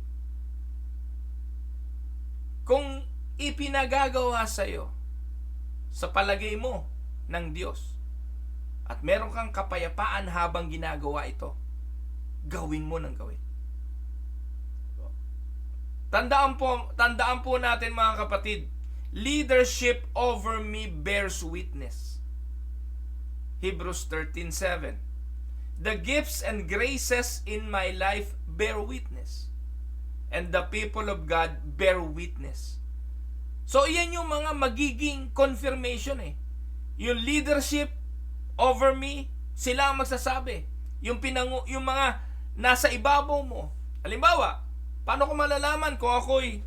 Kung ipinagagawa sa iyo sa palagay mo ng Diyos at meron kang kapayapaan habang ginagawa ito, gawin mo ng gawin. Tandaan po natin mga kapatid, leadership over me bears witness. Hebrews 13:7. The gifts and graces in my life bear witness, and the people of God bear witness. So iyan yung mga magiging confirmation eh. Yung leadership over me, sila ang magsasabi. Yung mga nasa ibabaw mo. Halimbawa, paano ko malalaman kung ako'y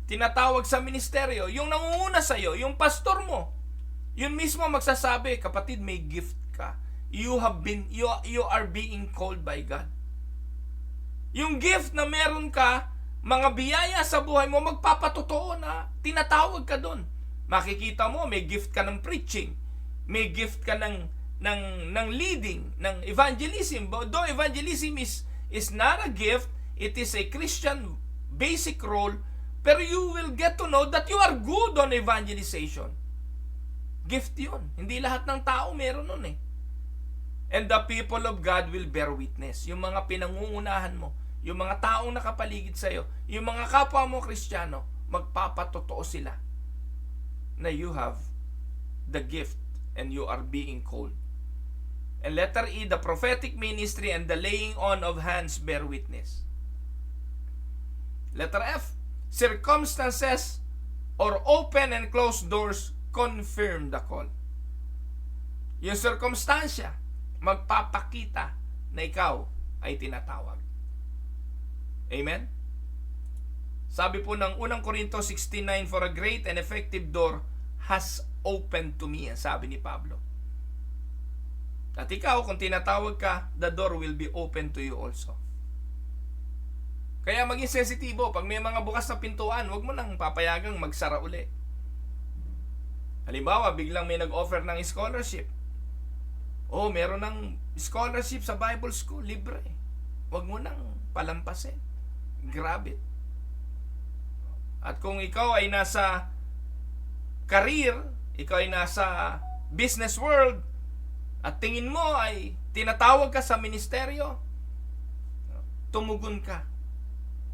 tinatawag sa ministeryo? Yung nangunguna sa iyo, yung pastor mo. Yun mismo magsasabi, kapatid, may gift ka. You are being called by God. Yung gift na meron ka, mga biyaya sa buhay mo, magpapatotoo na tinatawag ka doon. Makikita mo, may gift ka ng preaching. May gift ka ng leading, ng evangelism. Though evangelism is not a gift, it is a Christian basic role, pero you will get to know that you are good on evangelization. Gift yun. Hindi lahat ng tao meron nun eh. And the people of God will bear witness. Yung mga pinangungunahan mo, yung mga taong nakapaligid sa'yo, yung mga kapwa mo Kristiyano, magpapatotoo sila na you have the gift and you are being called. And letter E, the prophetic ministry and the laying on of hands bear witness. Letter F, circumstances or open and closed doors confirm the call. Yung circumstansya, magpapakita na ikaw ay tinatawag. Amen? Sabi po ng unang Korinto 16:9, for a great and effective door has opened to me, ang sabi ni Pablo. At ikaw, kung tinatawag ka, the door will be open to you also. Kaya maging sensitibo. Pag may mga bukas na pintuan, huwag mo nang papayagang magsara uli. Halimbawa, biglang may nag-offer ng scholarship. Oh, meron ng scholarship sa Bible School, libre. Huwag mo nang palampasin. Grab it. At kung ikaw ay nasa career, ikaw ay nasa business world, at tingin mo ay tinatawag ka sa ministeryo, tumugon ka.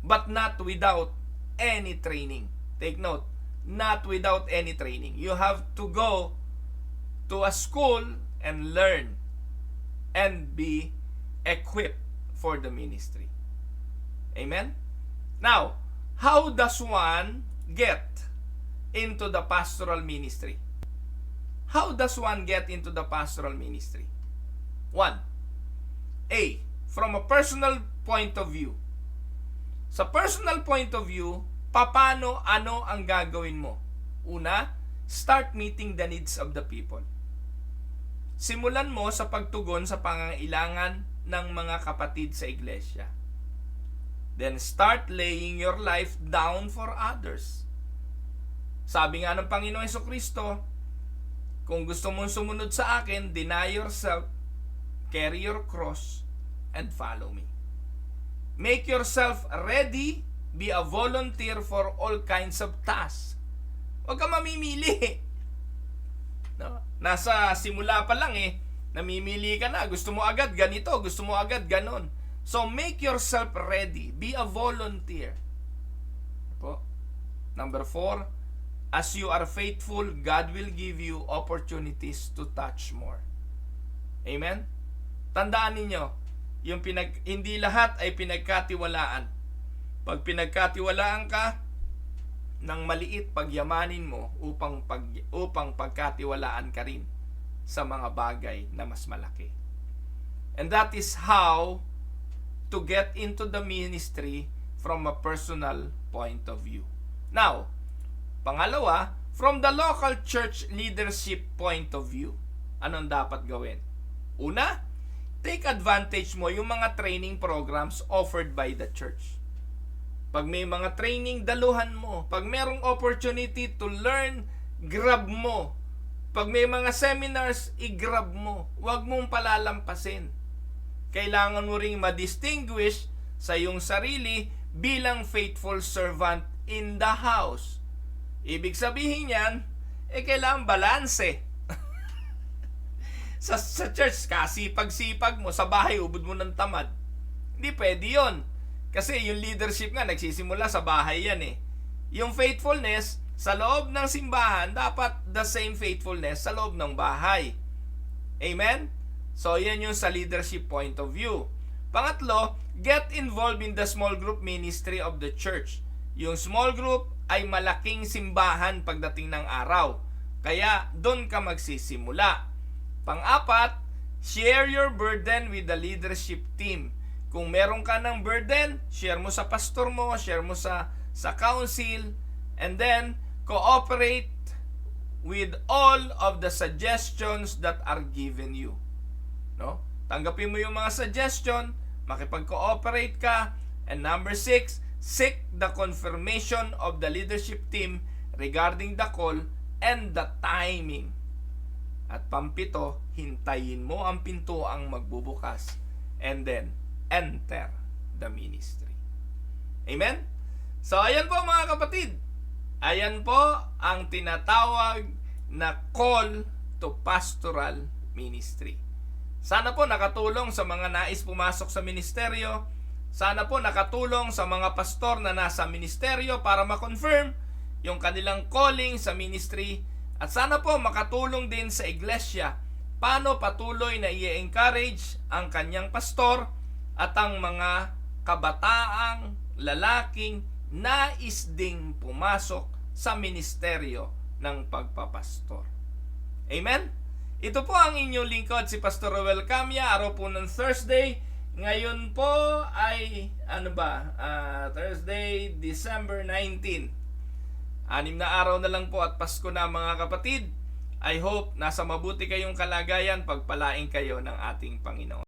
But not without any training. Take note, not without any training. You have to go to a school and learn and be equipped for the ministry. Amen? Now, how does one get into the pastoral ministry? How does one get into the pastoral ministry? 1. A. From a personal point of view. Sa personal point of view, ano ang gagawin mo? Una, start meeting the needs of the people. Simulan mo sa pagtugon sa pangangailangan ng mga kapatid sa iglesia. Then start laying your life down for others. Sabi nga ng Panginoong Jesucristo, kung gusto mong sumunod sa akin, deny yourself, carry your cross, and follow me. Make yourself ready, be a volunteer for all kinds of tasks. Huwag ka mamimili. No? Nasa simula pa lang namimili ka na. Gusto mo agad ganito, gusto mo agad ganon. So make yourself ready, be a volunteer. Number 4, as you are faithful, God will give you opportunities to touch more. Amen? Tandaan ninyo, hindi lahat ay pinagkatiwalaan. Pag pinagkatiwalaan ka ng maliit, pagyamanin mo upang pagkatiwalaan ka rin sa mga bagay na mas malaki. And that is how to get into the ministry from a personal point of view. Now, pangalawa, from the local church leadership point of view, anong dapat gawin? Una, take advantage mo yung mga training programs offered by the church. Pag may mga training, daluhan mo. Pag merong opportunity to learn, grab mo. Pag may mga seminars, i-grab mo. Huwag mong palalampasin. Kailangan mo ring ma-distinguish sa iyong sarili bilang faithful servant in the house. Ibig sabihin yan, kailangan balanse. sa church, kasipag-sipag mo, sa bahay, ubod mo ng tamad. Hindi pwede yun. Kasi yung leadership nga, nagsisimula sa bahay yan Yung faithfulness, sa loob ng simbahan, dapat the same faithfulness sa loob ng bahay. Amen? So, yan yung sa leadership point of view. Pangatlo, get involved in the small group ministry of the church. Yung small group ay malaking simbahan pagdating ng araw. Kaya, doon ka magsisimula. Pang-apat, share your burden with the leadership team. Kung meron ka ng burden, share mo sa pastor mo, share mo sa council, and then, cooperate with all of the suggestions that are given you. No? Tanggapin mo yung mga suggestion, makipag-cooperate ka, and number 6, seek the confirmation of the leadership team regarding the call and the timing. At pampito, hintayin mo ang pinto ang magbubukas and then enter the ministry. Amen? So, ayan po mga kapatid. Ayan po ang tinatawag na call to pastoral ministry. Sana po nakatulong sa mga nais pumasok sa ministeryo. Sana po nakatulong sa mga pastor na nasa ministeryo para ma-confirm yung kanilang calling sa ministry. At sana po makatulong din sa iglesia paano patuloy na i-encourage ang kanyang pastor at ang mga kabataang lalaking nais ding pumasok sa ministeryo ng pagpapastor. Amen? Ito po ang inyong lingkod, si Pastor Roel Camia, araw po ng Thursday. Ngayon po ay, Thursday, December 19. 6 na araw na lang po at Pasko na mga kapatid. I hope nasa mabuti kayong kalagayan, pagpalain kayo ng ating Panginoon.